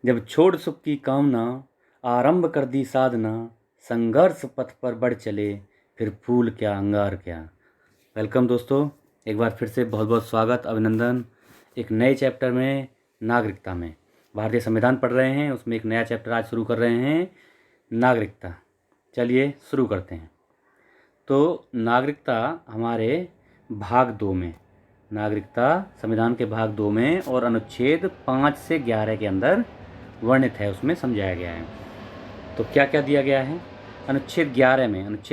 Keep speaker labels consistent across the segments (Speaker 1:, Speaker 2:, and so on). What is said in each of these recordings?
Speaker 1: जब छोड़ सुख की कामना, आरंभ कर दी साधना, संघर्ष पथ पर बढ़ चले, फिर फूल क्या अंगार क्या। वेलकम दोस्तों, एक बार फिर से बहुत बहुत स्वागत, अभिनंदन। एक नए चैप्टर में, नागरिकता में भारतीय संविधान पढ़ रहे हैं, उसमें एक नया चैप्टर आज शुरू कर रहे हैं, नागरिकता। चलिए शुरू करते हैं। तो नागरिकता हमारे भाग 2 में, नागरिकता संविधान के भाग 2 में और अनुच्छेद 5 से 11 के अंदर वर्णित है, उसमें समझाया गया है। तो क्या क्या दिया गया है अनुच्छेद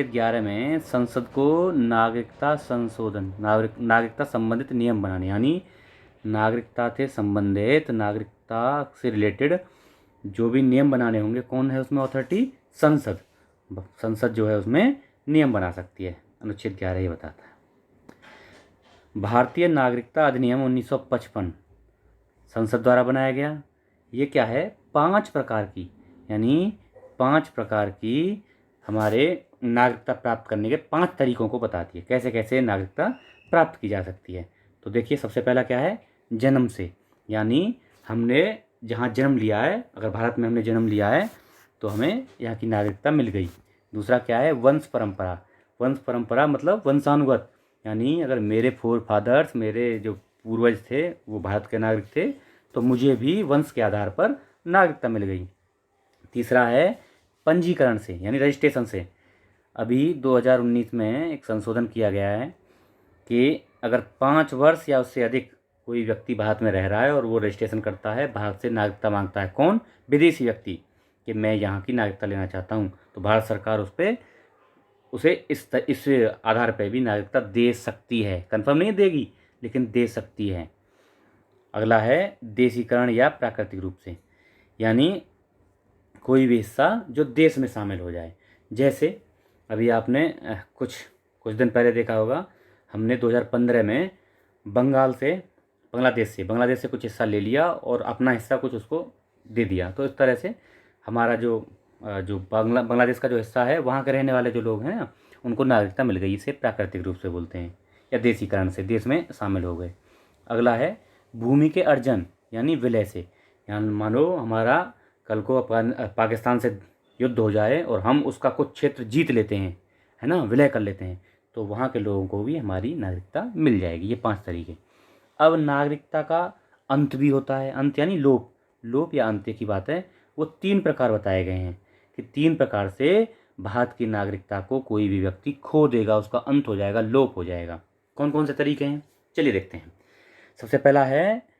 Speaker 1: 11 में संसद को नागरिकता संशोधन, नागरिकता संबंधित नियम बनाने, यानी नागरिकता से संबंधित, नागरिकता से रिलेटेड जो भी नियम बनाने होंगे, कौन है उसमें अथॉरिटी? संसद। संसद जो है उसमें नियम बना सकती है, अनुच्छेद 11 ये बताता है। भारतीय नागरिकता अधिनियम 1955 संसद द्वारा बनाया गया। ये क्या है? 5 प्रकार की, यानी 5 प्रकार की हमारे नागरिकता प्राप्त करने के 5 तरीकों को बताती है, कैसे कैसे नागरिकता प्राप्त की जा सकती है। तो देखिए, सबसे पहला क्या है? जन्म से, यानी हमने जहाँ जन्म लिया है, अगर भारत में हमने जन्म लिया है तो हमें यहाँ की नागरिकता मिल गई। दूसरा क्या है? वंश परंपरा। वंश परंपरा मतलब वंशानुगत, यानी अगर मेरे फोर फादर्स, मेरे जो पूर्वज थे वो भारत के नागरिक थे, तो मुझे भी वंश के आधार पर नागरिकता मिल गई। तीसरा है पंजीकरण से, यानी रजिस्ट्रेशन से। अभी 2019 में एक संशोधन किया गया है कि अगर 5 वर्ष या उससे अधिक कोई व्यक्ति भारत में रह रहा है और वो रजिस्ट्रेशन करता है, भारत से नागरिकता मांगता है, कौन? विदेशी व्यक्ति, कि मैं यहाँ की नागरिकता लेना चाहता हूँ, तो भारत सरकार उसे इस आधार पर भी नागरिकता दे सकती है। कंफर्म नहीं देगी, लेकिन दे सकती है। अगला है देशीकरण या प्राकृतिक रूप से, यानी कोई भी हिस्सा जो देश में शामिल हो जाए। जैसे अभी आपने कुछ दिन पहले देखा होगा, हमने 2015 में बांग्लादेश से कुछ हिस्सा ले लिया और अपना हिस्सा कुछ उसको दे दिया। तो इस तरह से हमारा जो बांग्लादेश का जो हिस्सा है, वहाँ के रहने वाले जो लोग हैं उनको नागरिकता मिल गई। इसे प्राकृतिक रूप से बोलते हैं, या देशीकरण से, देश में शामिल हो गए। अगला है भूमि के अर्जन, यानी विलय से। यानी मानो हमारा कल को पाकिस्तान से युद्ध हो जाए और हम उसका कुछ क्षेत्र जीत लेते हैं, है ना, विलय कर लेते हैं, तो वहाँ के लोगों को भी हमारी नागरिकता मिल जाएगी। ये 5 तरीके। अब नागरिकता का अंत भी होता है, अंत यानी लोप या अंत्य की बात है। वो 3 प्रकार बताए गए हैं कि 3 प्रकार से भारत की नागरिकता को कोई भी व्यक्ति खो देगा, उसका अंत हो जाएगा, लोप हो जाएगा। कौन कौन से तरीके हैं? चलिए देखते हैं। सबसे पहला है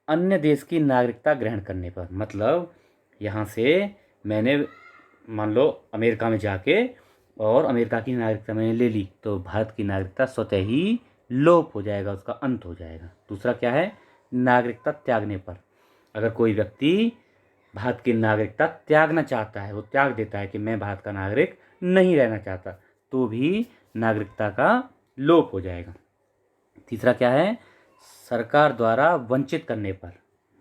Speaker 1: अन्य देश की नागरिकता ग्रहण करने पर। मतलब यहाँ से मैंने, मान लो अमेरिका में जाके और अमेरिका की नागरिकता मैंने ले ली, तो भारत की नागरिकता स्वतः ही लोप हो जाएगा, उसका अंत हो जाएगा। दूसरा क्या है? नागरिकता त्यागने पर। अगर कोई व्यक्ति भारत की नागरिकता त्यागना चाहता है, वो त्याग देता है कि मैं भारत का नागरिक नहीं रहना चाहता, तो भी नागरिकता का लोप हो जाएगा। तीसरा क्या है? सरकार द्वारा वंचित करने पर।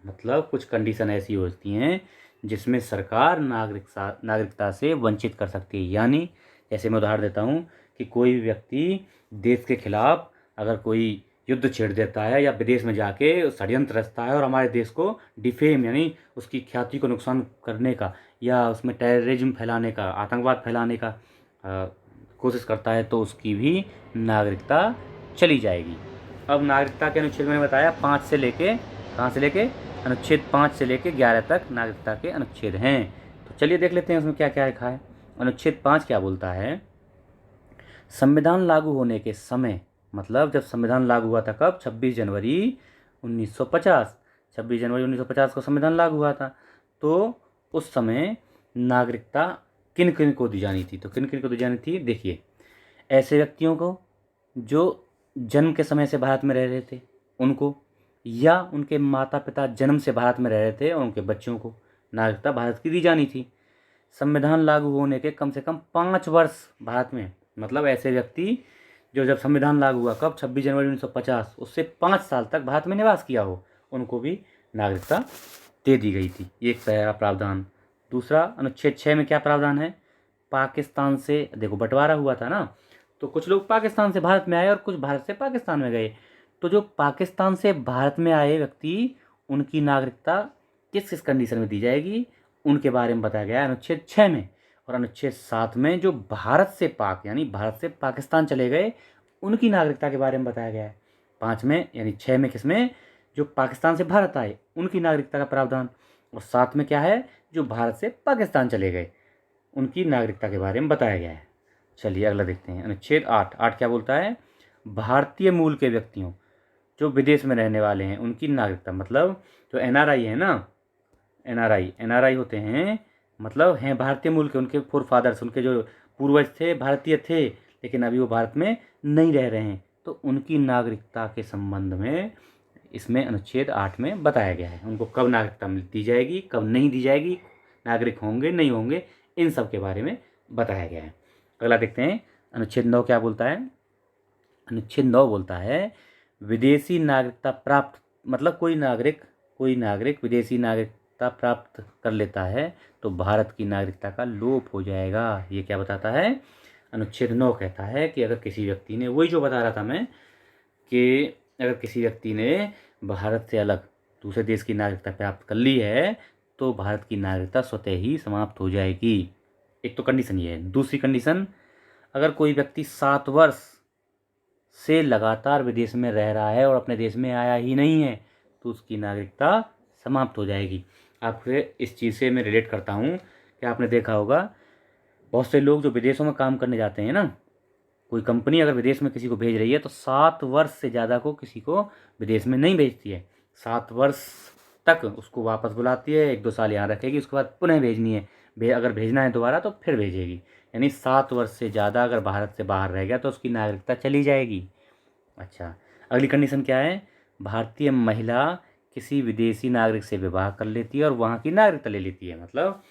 Speaker 1: मतलब कुछ कंडीशन ऐसी होती हैं जिसमें सरकार नागरिकता से वंचित कर सकती है। यानी जैसे मैं उदाहरण देता हूँ कि कोई भी व्यक्ति देश के खिलाफ अगर कोई युद्ध छेड़ देता है या विदेश में जाके षड्यंत्र रचता है और हमारे देश को डिफेम, यानी उसकी ख्याति को नुकसान करने का या उसमें टेररिज्म फैलाने का, आतंकवाद फैलाने का कोशिश करता है, तो उसकी भी नागरिकता चली जाएगी। अब नागरिकता के अनुच्छेद मैंने बताया 5 से लेके, कहाँ से लेके? अनुच्छेद 5 से लेके 11 तक नागरिकता के अनुच्छेद हैं। तो चलिए देख लेते हैं उसमें क्या क्या लिखा है। अनुच्छेद 5 क्या बोलता है? संविधान लागू होने के समय, मतलब जब संविधान लागू हुआ था, कब? 26 जनवरी 1950। 26 जनवरी 1950 को संविधान लागू हुआ था। तो उस समय नागरिकता किन किन को दी जानी थी? तो किन किन को दी जानी थी? देखिए, ऐसे व्यक्तियों को जो जन्म के समय से भारत में रह रहे थे उनको, या उनके माता पिता जन्म से भारत में रह रहे थे और उनके बच्चों को नागरिकता भारत की दी जानी थी। संविधान लागू होने के कम से कम 5 वर्ष भारत में, मतलब ऐसे व्यक्ति जो जब संविधान लागू हुआ, कब? 26 जनवरी 1950, उससे 5 साल तक भारत में निवास किया हो, उनको भी नागरिकता दे दी गई थी। एक पहला प्रावधान। दूसरा, अनुच्छेद 6 में क्या प्रावधान है? पाकिस्तान से, देखो बंटवारा हुआ था ना, तो कुछ लोग पाकिस्तान से भारत में आए और कुछ भारत से पाकिस्तान में गए। तो जो पाकिस्तान से भारत में आए व्यक्ति, उनकी नागरिकता किस किस कंडीशन में दी जाएगी उनके बारे में बताया गया है अनुच्छेद 6 में। और अनुच्छेद 7 में जो भारत से पाक यानी भारत से पाकिस्तान चले गए उनकी नागरिकता के बारे में बताया गया है। 5 में यानी 6 में किसमें, जो पाकिस्तान से भारत आए उनकी नागरिकता का प्रावधान। और 7 में क्या है, जो भारत से पाकिस्तान चले गए उनकी नागरिकता के बारे में बताया गया है। चलिए अगला देखते हैं, अनुच्छेद 8 क्या बोलता है, भारतीय मूल के व्यक्तियों जो विदेश में रहने वाले हैं उनकी नागरिकता, मतलब जो एनआरआई है ना, एनआरआई होते हैं, मतलब हैं भारतीय मूल के, उनके फोर फादर्स, उनके जो पूर्वज थे भारतीय थे लेकिन अभी वो भारत में नहीं रह रहे हैं, तो उनकी नागरिकता के संबंध में इसमें अनुच्छेद 8 में बताया गया है। उनको कब नागरिकता दी जाएगी, कब नहीं दी जाएगी, नागरिक होंगे नहीं होंगे, इन सब के बारे में बताया गया है। अगला देखते हैं, अनुच्छेद 9 क्या बोलता है। अनुच्छेद 9 बोलता है विदेशी नागरिकता प्राप्त, मतलब कोई नागरिक विदेशी नागरिकता प्राप्त कर लेता है तो भारत की नागरिकता का लोप हो जाएगा। ये क्या बताता है, अनुच्छेद 9 कहता है कि अगर किसी व्यक्ति ने, वही जो बता रहा था मैं, कि अगर किसी व्यक्ति ने भारत से अलग दूसरे देश की नागरिकता प्राप्त कर ली है तो भारत की नागरिकता स्वतः ही समाप्त हो जाएगी। एक तो कंडीशन ये है। दूसरी कंडीशन, अगर कोई व्यक्ति 7 वर्ष से लगातार विदेश में रह रहा है और अपने देश में आया ही नहीं है तो उसकी नागरिकता समाप्त हो जाएगी। आपको इस चीज़ से मैं रिलेट करता हूँ कि आपने देखा होगा बहुत से लोग जो विदेशों में काम करने जाते हैं ना, कोई कंपनी अगर विदेश में किसी को भेज रही है तो 7 वर्ष से ज़्यादा को किसी को विदेश में नहीं भेजती है। 7 वर्ष तक उसको वापस बुलाती है, 1-2 साल यहाँ रखेगी, उसके बाद पुनः भेजनी है। अगर भेजना है दोबारा तो फिर भेजेगी। यानी 7 वर्ष से ज़्यादा अगर भारत से बाहर रह गया तो उसकी नागरिकता चली जाएगी। अच्छा, अगली कंडीशन क्या है, भारतीय महिला किसी विदेशी नागरिक से विवाह कर लेती है और वहाँ की नागरिकता ले लेती है। मतलब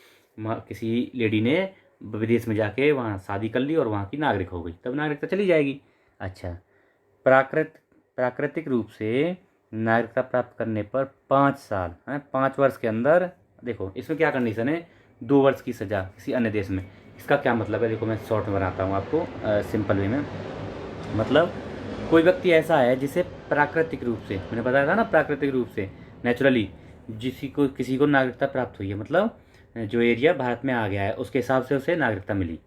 Speaker 1: किसी लेडी ने विदेश में जाके वहाँ शादी कर ली और वहाँ की नागरिक हो गई, तब नागरिकता चली जाएगी। अच्छा, प्राकृतिक रूप से नागरिकता प्राप्त करने पर 5 साल, 5 वर्ष के अंदर, देखो इसमें क्या कंडीशन है, 2 वर्ष की सज़ा किसी अन्य देश में। इसका क्या मतलब है, देखो मैं शॉर्ट में बनाता हूँ आपको, सिंपल वे में। मतलब कोई व्यक्ति ऐसा है जिसे प्राकृतिक रूप से, मैंने बताया था ना, प्राकृतिक रूप से नेचुरली किसी को नागरिकता प्राप्त हुई है, मतलब जो एरिया भारत में आ गया है उसके हिसाब से उसे नागरिकता मिली,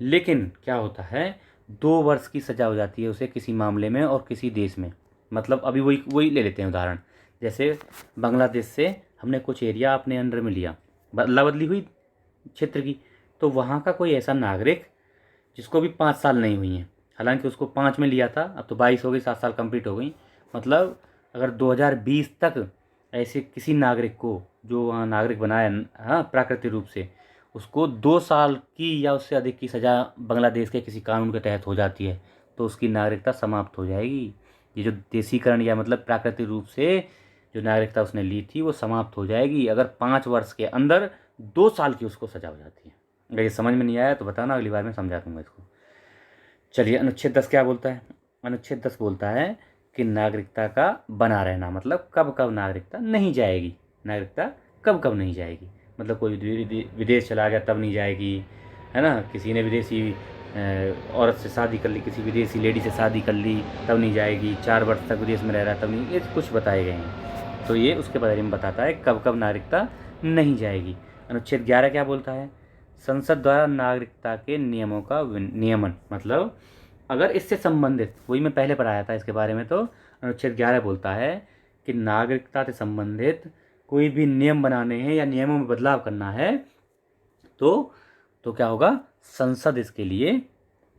Speaker 1: लेकिन क्या होता है 2 वर्ष की सज़ा हो जाती है उसे किसी मामले में और किसी देश में। मतलब अभी वही ले लेते हैं उदाहरण, जैसे बांग्लादेश से हमने कुछ एरिया अपने अंडर में लिया, बदला बदली हुई क्षेत्र की, तो वहाँ का कोई ऐसा नागरिक जिसको भी 5 साल नहीं हुई हैं, हालांकि उसको 5 में लिया था, अब तो 22 हो गई, 7 साल कंप्लीट हो गई, मतलब अगर 2020 तक ऐसे किसी नागरिक को जो वहाँ नागरिक बनाया, हाँ, प्राकृतिक रूप से, उसको 2 साल की या उससे अधिक की सज़ा बांग्लादेश के किसी कानून के तहत हो जाती है तो उसकी नागरिकता समाप्त हो जाएगी। ये जो देशीकरण या मतलब प्राकृतिक रूप से जो नागरिकता उसने ली थी वो समाप्त हो जाएगी अगर 5 वर्ष के अंदर 2 साल की उसको सज़ा हो जाती है। अगर ये समझ में नहीं आया तो बताना, अगली बार मैं समझा दूँगा इसको। चलिए, अनुच्छेद 10 क्या बोलता है। अनुच्छेद 10 बोलता है कि नागरिकता का बना रहना, मतलब कब कब नागरिकता नहीं जाएगी, नागरिकता कब कब नहीं जाएगी। मतलब कोई विदेश चला गया तब नहीं जाएगी, है ना, किसी ने विदेशी औरत से शादी कर ली, किसी विदेशी लेडी से शादी कर ली तब नहीं जाएगी, 4 वर्ष तक विदेश में रह रहा है तब नहीं, ये कुछ बताए गए हैं। तो ये उसके बारे में बताता है कब कब नागरिकता नहीं जाएगी। अनुच्छेद 11 क्या बोलता है, संसद द्वारा नागरिकता के नियमों का नियमन, मतलब अगर इससे संबंधित, वही मैं पहले पढ़ाया था इसके बारे में, तो अनुच्छेद 11 बोलता है कि नागरिकता से संबंधित कोई भी नियम बनाने हैं या नियमों में बदलाव करना है तो क्या होगा, संसद इसके लिए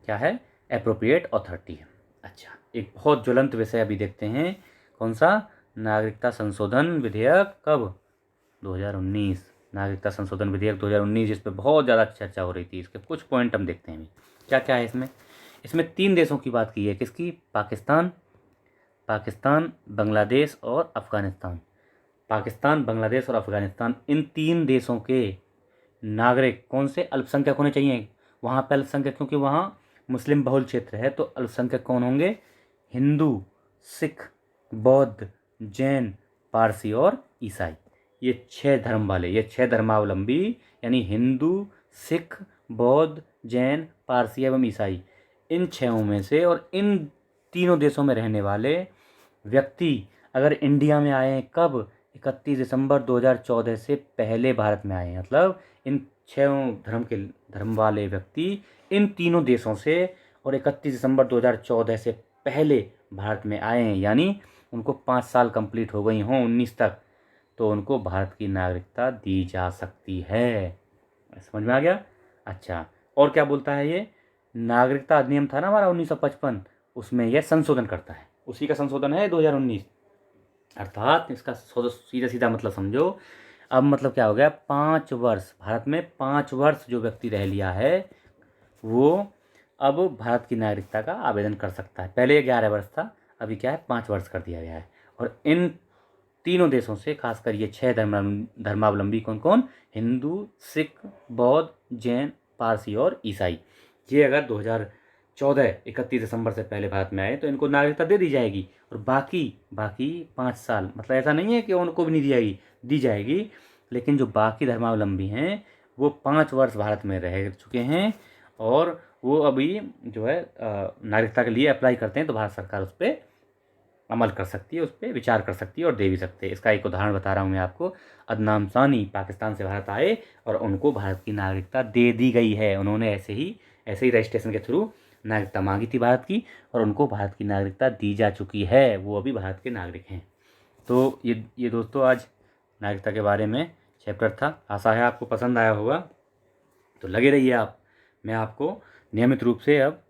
Speaker 1: क्या है, एप्रोप्रिएट अथॉरिटी है। अच्छा, एक बहुत ज्वलंत विषय अभी देखते हैं, कौन सा, नागरिकता संशोधन विधेयक, कब, 2019, नागरिकता संशोधन विधेयक 2019, जिस पर बहुत ज़्यादा चर्चा हो रही थी। इसके कुछ पॉइंट हम देखते हैं क्या क्या है इसमें 3 देशों की बात की है, किसकी, पाकिस्तान, बांग्लादेश और अफ़गानिस्तान। पाकिस्तान, बांग्लादेश और अफ़गानिस्तान, इन 3 देशों के नागरिक कौन से, अल्पसंख्यक होने चाहिए। वहाँ पर अल्पसंख्यक, क्योंकि वहाँ मुस्लिम बहुल क्षेत्र है, तो अल्पसंख्यक कौन होंगे, हिंदू, सिख, बौद्ध, जैन, पारसी और ईसाई। ये 6 धर्म वाले, ये 6 धर्मावलंबी, यानी हिंदू, सिख, बौद्ध, जैन, पारसी एवं ईसाई, इन 6 में से और इन तीनों देशों में रहने वाले व्यक्ति अगर इंडिया में आए हैं, कब, 31 दिसंबर 2014 से पहले भारत में आए हैं। मतलब इन 6 धर्म वाले व्यक्ति इन तीनों देशों से और 31 दिसंबर 2014 से पहले भारत में आए हैं, यानी उनको 5 साल कंप्लीट हो गई हों 19 तक, तो उनको भारत की नागरिकता दी जा सकती है। समझ में आ गया? अच्छा, और क्या बोलता है ये? नागरिकता अधिनियम था ना हमारा 1955, उसमें यह संशोधन करता है, उसी का संशोधन है 2019। अर्थात इसका सीधा सीधा मतलब समझो, अब मतलब क्या हो गया, 5 वर्ष भारत में 5 वर्ष जो व्यक्ति रह लिया है वो अब भारत की नागरिकता का आवेदन कर सकता है। पहले 11 वर्ष था, अभी क्या है 5 वर्ष कर दिया गया है। और इन तीनों देशों से, खासकर ये 6 धर्मावलंबी कौन कौन? हिंदू, सिख, बौद्ध, जैन, पारसी और ईसाई। ये अगर 2014 31 दिसंबर से पहले भारत में आए तो इनको नागरिकता दे दी जाएगी। और बाकी 5 साल, मतलब ऐसा नहीं है कि उनको भी नहीं दी जाएगी, दी जाएगी, लेकिन जो बाकी धर्मावलंबी हैं वो 5 वर्ष भारत में रह चुके हैं और वो अभी जो है नागरिकता के लिए अप्लाई करते हैं, तो भारत सरकार उस पर अमल कर सकती है, उस पर विचार कर सकती है और दे भी सकते हैं। इसका एक उदाहरण बता रहा हूँ मैं आपको। अदनान सानी पाकिस्तान से भारत आए और उनको भारत की नागरिकता दे दी गई है। उन्होंने ऐसे ही रजिस्ट्रेशन के थ्रू नागरिकता मांगी थी भारत की और उनको भारत की नागरिकता दी जा चुकी है, वो अभी भारत के नागरिक हैं। तो ये दोस्तों आज नागरिकता के बारे में चैप्टर था। आशा है आपको पसंद आया होगा, तो लगे रहिए आप। मैं आपको नियमित रूप से अब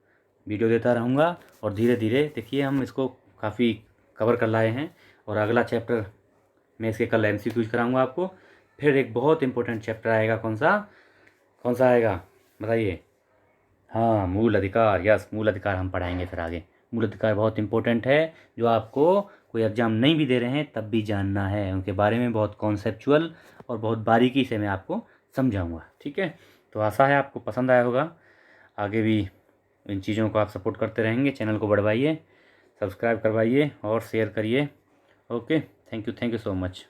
Speaker 1: वीडियो देता रहूँगा और धीरे धीरे देखिए हम इसको काफ़ी कवर कर लाए हैं। और अगला चैप्टर मैं इसके कल MCQs कराऊंगा आपको। फिर एक बहुत इंपॉर्टेंट चैप्टर आएगा, कौन सा आएगा बताइए? हाँ, मूल अधिकार। यस, मूल अधिकार हम पढ़ाएंगे फिर आगे। मूल अधिकार बहुत इंपॉर्टेंट है, जो आपको कोई एग्ज़ाम नहीं भी दे रहे हैं तब भी जानना है। उनके बारे में बहुत कॉन्सेप्चुअल और बहुत बारीकी से मैं आपको समझाऊंगा। ठीक है, तो आशा है आपको पसंद आया होगा। आगे भी इन चीज़ों को आप सपोर्ट करते रहेंगे। चैनल को बढ़वाइए, सब्सक्राइब करवाइए और शेयर करिए। Okay, thank you so much.